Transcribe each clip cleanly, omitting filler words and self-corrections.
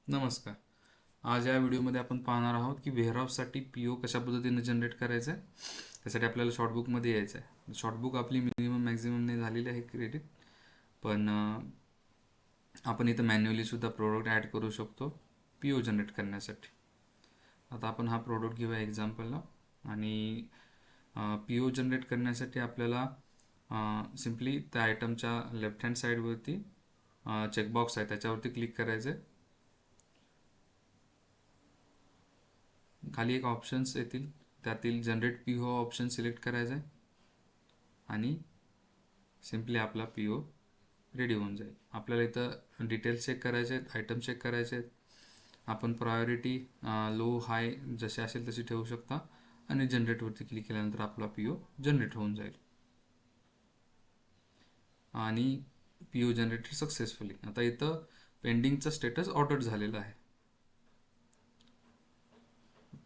नमस्कार. आज या व्हिडिओमध्ये आपण पाहणार आहोत की वेअरहाऊससाठी पी ओ कशा पद्धतीने जनरेट करायचं आहे. त्यासाठी आपल्याला शॉर्टबुकमध्ये यायचं आहे. शॉर्टबुक आपली मिनिमम मॅक्झिममने झालेली आहे क्रेडिट, पण आपण इथं मॅन्युअली सुद्धा प्रोडक्ट ॲड करू शकतो पी ओ जनरेट करण्यासाठी. आता आपण हा प्रोडक्ट घेऊया एक्झाम्पलला आणि पी ओ जनरेट करण्यासाठी आपल्याला सिम्पली त्या आयटमच्या लेफ्ट हँड साईडवरती चेकबॉक्स आहे त्याच्यावरती क्लिक करायचं आहे. खाली एक ऑप्शन्स येतील, त्यातील generate P O option select करायचं आहे आणि सिम्पली आपला पी ओ रेडी होऊन जाईल. आपल्याला इथं डिटेल्स चेक करायचे आहेत, आयटम चेक करायचे आहेत. आपण प्रायोरिटी लो हाय जसे असेल तशी ठेवू शकता आणि जनरेटवरती क्लिक केल्यानंतर आपला पी ओ जनरेट होऊन जाईल आणि पी ओ जनरेटेड सक्सेसफुली. आता इथं पेंडिंगचा स्टेटस ऑर्डर झालेला आहे.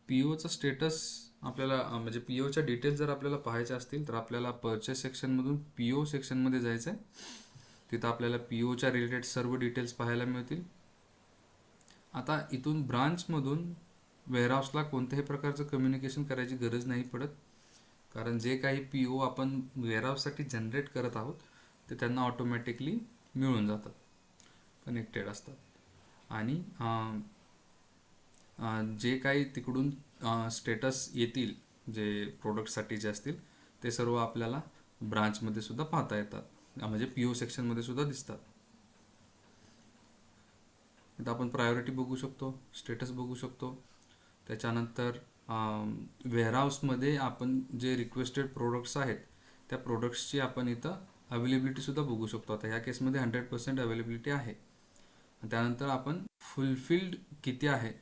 पी ओचा स्टेटस आपल्याला म्हणजे पी ओच्या डिटेल्स जर आपल्याला पाहायचे असतील तर आपल्याला परचेस सेक्शनमधून पी ओ सेक्शनमध्ये जायचं आहे. तिथं आपल्याला पी ओच्या रिलेटेड सर्व डिटेल्स पाहायला मिळतील. आता इथून ब्रांचमधून वेअरहाऊसला कोणत्याही प्रकारचं कम्युनिकेशन करायची गरज नाही पडत, कारण जे काही पी ओ आपण वेअरहाऊससाठी जनरेट करत आहोत ते त्यांना ऑटोमॅटिकली मिळून जातात, कनेक्टेड असतात आणि जे काही तिकडून स्टेटस येतील जे प्रोडक्टसाठी जे असतील ते सर्व आपल्याला ब्रांचमध्ये सुद्धा पाहता येतात, म्हणजे पी ओ सेक्शनमध्ये सुद्धा दिसतात. इथं आपण प्रायोरिटी बघू शकतो, स्टेटस बघू शकतो. त्याच्यानंतर वेअरहाऊसमध्ये आपण जे रिक्वेस्टेड प्रोडक्ट्स आहेत त्या प्रोडक्ट्सची आपण इथं अवेलेबिलिटीसुद्धा बघू शकतो. आता ह्या केसमध्ये 100% अवेलेबिलिटी आहे. त्यानंतर आपण फुलफिल्ड किती आहे,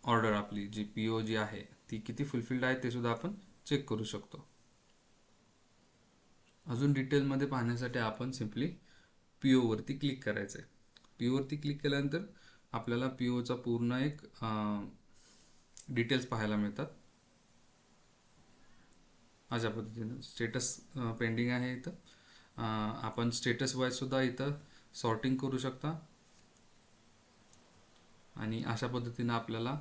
ऑर्डर आपली जी पी ओ जी आहे ती किती फुलफिल्ड आहे ते सुद्धा आपण चेक करू शकतो. अजून डिटेलमध्ये पाहण्यासाठी आपण सिम्पली पी ओवरती क्लिक करायचं आहे. पी ओवरती क्लिक केल्यानंतर आपल्याला पी ओचा पूर्ण एक डिटेल्स पाहायला मिळतात. अशा पद्धतीनं स्टेटस पेंडिंग आहे इथं. आपण स्टेटस वाईज सुद्धा इथं सॉर्टिंग करू शकता आणि अशा पद्धतीनं आपल्याला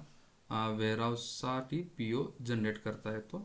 वेअरहाऊससाठी पी ओ जनरेट करता येतो.